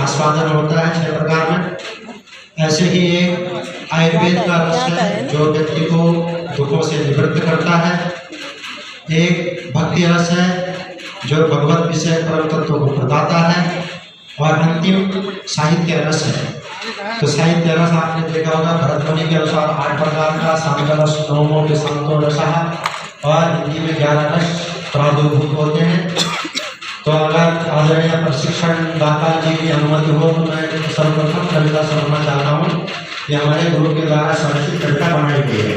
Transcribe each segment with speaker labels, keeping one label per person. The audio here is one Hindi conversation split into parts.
Speaker 1: आस्वादन होता है 6 प्रकार में। ऐसे ही एक आयुर्वेद का रस है जो व्यक्ति को दुखों से निवृत्त करता है। एक भक्ति रस है जो भगवत विषय परम तत्व को बताता है। और अंतिम साहित्य रस है। तो साहित्य रस आपने देखा होगा भरतमुनि के अनुसार 8 प्रकार का, सांख्य रस, नवमो के संतो रसः, और हिंदी में 11 रस प्रादुर्भूत होते हैं। तो अगर आदरणीय प्रशिक्षण दाता जी की अनुमति हो तो मैं सर्वप्रथम कविता सुनाना चाहता हूँ। ये हमारे गुरु के द्वारा स्वरचित कविता बनाई गई है।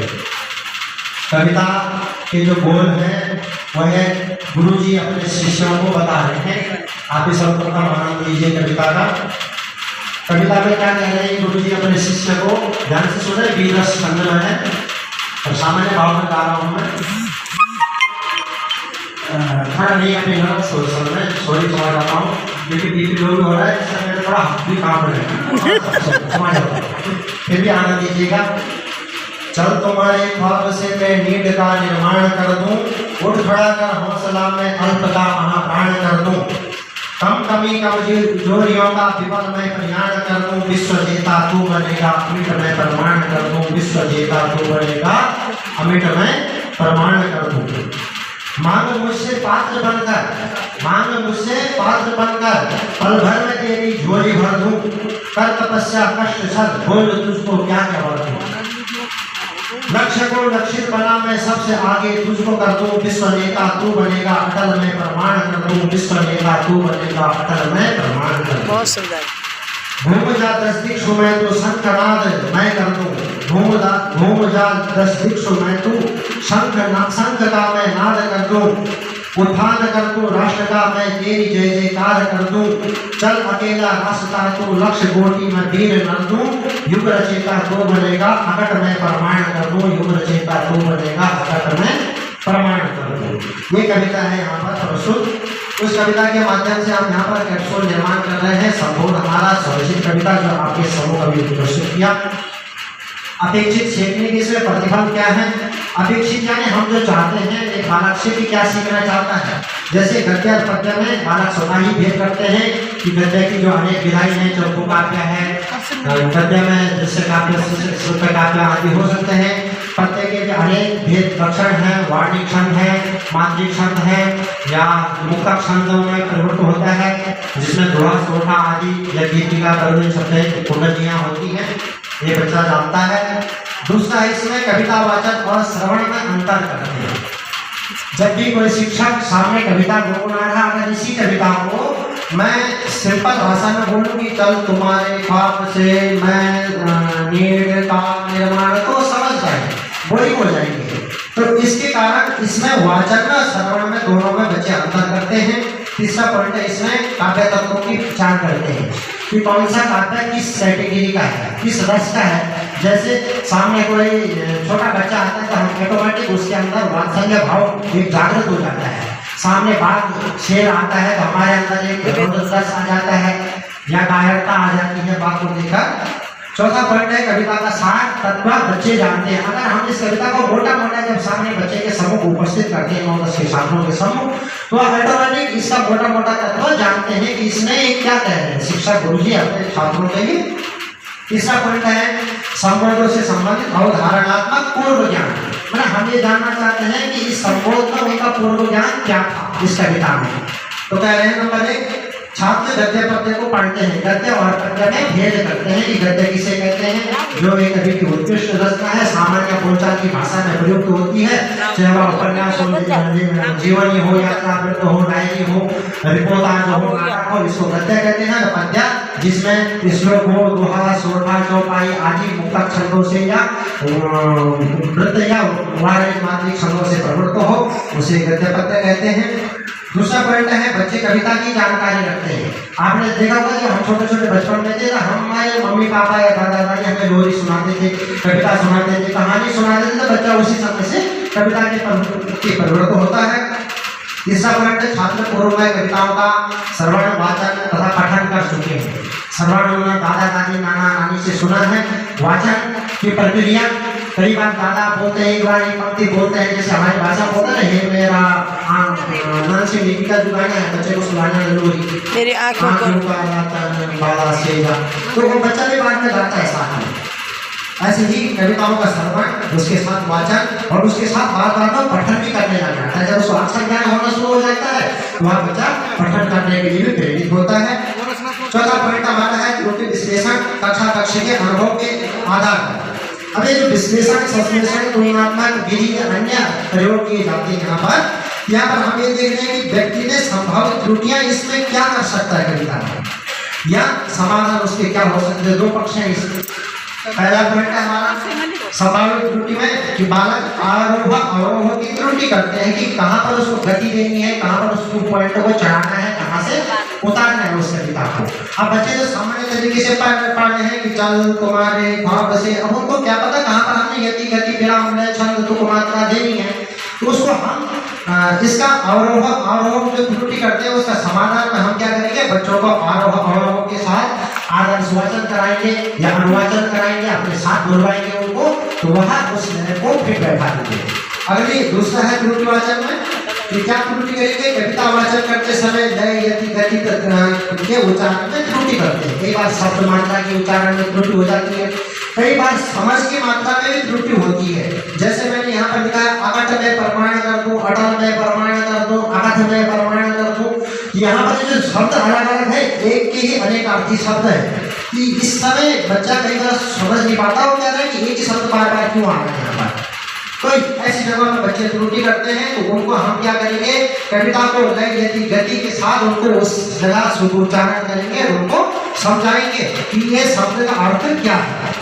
Speaker 1: कविता के जो बोल हैं वह गुरु जी अपने शिष्यों को बता रहे हैं। आप ही सर्वप्रथम आनंद लीजिए कविता का। कविता में क्या कह रहे हैं गुरु जी अपने शिष्य को, ध्यान से सुने, बीरस छंद में है और सामान्य भाव में गा रहा हूँ मैं। खड़ा नहीं अपने घर सॉरी समझ आता हूँ क्योंकि बीपी लो हो रहा है, इससे मेरे थोड़ा हाथ भी काम रहेगा, फिर भी आनंद लीजिएगा। चल तुम्हारे ख्वाब से मैं नींद का निर्माण कर दूं, उठ खड़ा कर हौसला में अल्प का महाप्राण कर दूं, कम कमी कमजोरियों का विपद में प्रयाण कर दूं, विश्व जेता तू बनेगा अमिट में प्रमाण कर दूं, विश्व जेता तू बनेगा अमिट में प्रमाण कर दूं। मांग मुझसे पात्र बनकर पल भर में तेरी झोली भर दूं, कर तपस्या कष्ट सद बोल तुझको क्या वर दूं, लक्ष्य को लक्षित बना मैं सबसे आगे तुझको कर दूं, विश्व नेता तू बनेगा अटल में प्रमाण कर दूं, विश्व नेता तू बनेगा अटल में प्रमाण कर दूं।
Speaker 2: बहुत सुंदर।
Speaker 1: घूम जा 10 दिक्षु में तो शंखनाद मैं कर दूं, घूम जा 10 दिक्षु में तू शंख का मैं नाद कर दूं, उत्थान कर तू राष्ट्र का मैं तेरी जय जयकार कर दूं, चल अकेला रास्ता तू लक्ष्य कोटि में वीर नर दूं, युग रचेता तू बनेगा अकट में प्रमाण कर दूं, युग रचेता तू बनेगा अकट में प्रमाण कर दूं। ये कविता है यहाँ पर प्रस्तुत। उस कविता के माध्यम से हम यहाँ पर कैप्सूल निर्माण कर रहे हैं। संपूर्ण हमारा स्वरचित कविता जो आपके समूह कवि प्रस्तुत किया। अपेक्षित सीखने की इसमें प्रतिफल क्या है? अपेक्षित यानी हम जो चाहते हैं एक बालक से भी क्या सीखना चाहता है। जैसे गद्य और पद्य में बालक स्वतः ही भेद करते हैं कि गद्य की जो अनेक विधाएं हैं, चौको काव्य है, गद्य में जैसे काव्य शुद्ध काव्य आदि हो सकते हैं। पद्य के भी अनेक भेद लक्षण है, वार्णिक छंद है, मात्रिक छंद है या मुक्तक छंदों में परिवर्तन होता है जिसमें दोहा सोठा आदि या गीतिका करुणी शब्द कुंडलियाँ होती हैं, ये बच्चा जानता है। दूसरा इसमें कविता वाचक और श्रवण में अंतर करते हैं। जब भी कोई शिक्षक सामने कविता गुनगुना रहा, अगर इसी कविता को मैं सिंपल भाषा में बोलूं कि चल तुम्हारे ख्वाब से मैं नींद का निर्माण, तो समझ जाएंगे, बोरिंग हो जाएंगे। तो इसके कारण इसमें वाचक और श्रवण में दोनों में बच्चे अंतर करते हैं। तीसरा पॉइंट है इसमें काव्य तत्वों की पहचान करते हैं कि कौन सा काव्य किस कैटेगरी का है, किस रस का है। जैसे सामने कोई छोटा बच्चा आता है तो हम ऑटोमेटिक उसके अंदर वात्सल्य भाव एक जागृत हो जाता है। सामने बात शेर आता है तो हमारे अंदर एक रस आ जाता है या कायरता आ जाती है बात को देखकर। चौथा पॉइंट है कविता का सार तत्व बच्चे जानते हैं। अगर हम इस कविता को मोटा मोटा जब सामने बच्चे के समूह उपस्थित करते हैं 9-10 के छात्रों के समूह, तो ऑटोमेटिक इसका मोटा मोटा तत्व जानते हैं कि इसमें क्या कह रहे हैं शिक्षक गुरुजी अपने छात्रों के लिए। तीसरा पॉइंट है संबोधों से संबंधित अवधारणात्मक पूर्व ज्ञान। मतलब हम ये जानना चाहते हैं कि इस संबोध में उनका पूर्व ज्ञान क्या था इस कविता में। तो कह रहे हैं नंबर 1, छात्र गद्य पद्य को पढ़ते हैं, गद्य और पद्य में भेद करते हैं कि गद्य किसे कहते हैं जो एक कवि की उत्कृष्ट रचना है, सामान्य बोलचाल की भाषा में प्रयुक्त होती है, चाहे वह उपन्यास हो, जीवनी हो, यात्रावृत्त हो, डायरी हो, रिपोर्टाज हो, नाटक हो, इसको गद्य कहते हैं। पद्य जिसमें श्लोक हो, दोहा, सोठा, चौपाई आदि मुक्तक छंदों से या वृत्त या वार्णिक मात्रिक छंदों से प्रवृत्त हो, उसे गद्य पद्य कहते हैं। दूसरा पॉइंट है बच्चे कविता की जानकारी रखते हैं। आपने देखा होगा कि हम छोटे छोटे बचपन में थे ना, हमारे मम्मी पापा या दादा दादी हमें लोरी सुनाते थे, कविता सुनाते थे, कहानी सुनाते थे, तो बच्चा उसी समय से कविता के प्रवृत्त होता है। तीसरा पॉइंट है छात्र पूर्व में कविताओं का श्रवण वाचन तथा पठन कर चुके हैं। श्रवण उन्होंने दादा दादी नाना नानी से सुना है। वाचन की प्रक्रिया कई बार दादा बोलते हैं, एक बार एक पंक्ति बोलते हैं, जैसे हमारी भाषा बोलते हैं हे मेरा नन से लिपि का जो गाना है बच्चे को सुनाना जरूरी,
Speaker 2: मेरी आंखों को
Speaker 1: बाला सेजा, तो वो बच्चा भी बाद में गाता है साथ में। ऐसे ही कविताओं का श्रवण, उसके साथ वाचन और उसके साथ बार बार में पठन भी करने लग जाता है। जब उसको अक्षर ज्ञान होना शुरू हो जाता है तो वह बच्चा पठन करने के लिए भी प्रेरित होता है। चौथा पॉइंट हमारा है त्रुटि विश्लेषण कक्षा कक्ष के अनुभव के आधार पर। अब ये जो विश्लेषण संश्लेषण तुलनात्मक विधि अन्य प्रयोग किए जाते हैं यहाँ पर हम ये देख रहे हैं कि व्यक्ति ने संभावित त्रुटियां इसमें क्या कर सकता है कविता में, या समाधान उसके क्या हो सकते हैं। दो पक्ष हैं इसमें। पहला पॉइंट है हमारा संभावित त्रुटि में कि बालक आरोह अवरोह की त्रुटि करते हैं कि कहाँ पर उसको गति देनी है, कहाँ पर उसको पॉइंट को चढ़ाना है, कहाँ से उतारना है उस कविता को। अब बच्चे जो सामान्य तरीके से पढ़ रहे हैं कि चल तुम्हारे भाव से, अब उनको क्या पता कहाँ पर हमने यति गति विराम में छंद तुक मात्रा देनी है, तो उसको हम इसका अवरोह अवरोह जो त्रुटि करते हैं उसका समाधान में हम क्या करेंगे, बच्चों को आरोह अवरोह के साथ आदर्श वाचन कराएंगे या अनुवाचन कराएंगे, अपने साथ बुलवाएंगे उनको, तो वह उस निर्णय को फिर बैठा देंगे। अगली दूसरा है त्रुटि वाचन में कि क्या त्रुटि करेंगे, कविता वाचन करते समय लय यति गति के उच्चारण में त्रुटि करते हैं। कई बार शब्द मात्रा के उच्चारण में त्रुटि हो जाती है, कई बार समझ की मात्रा में भी त्रुटि होती है। जैसे मैंने यहाँ पर लिखा है अकट में प्रमाण कर दूं, अटल में प्रमाण कर दूं, अकथ में प्रमाण कर दूं। यहाँ पर जो शब्द अलग अलग है, एक के ही अनेक अर्थी शब्द है कि इस समय बच्चा कई बार समझ नहीं पाता, वो कह रहा है कि एक ही शब्द बार बार क्यों आ रहा है यहाँ पर। तो ऐसी जगह में बच्चे त्रुटि करते हैं तो उनको हम क्या करेंगे, कविता को लय यति गति के साथ उनको उस जगह शुद्ध उच्चारण करेंगे, उनको समझाएंगे कि ये शब्द का अर्थ क्या है।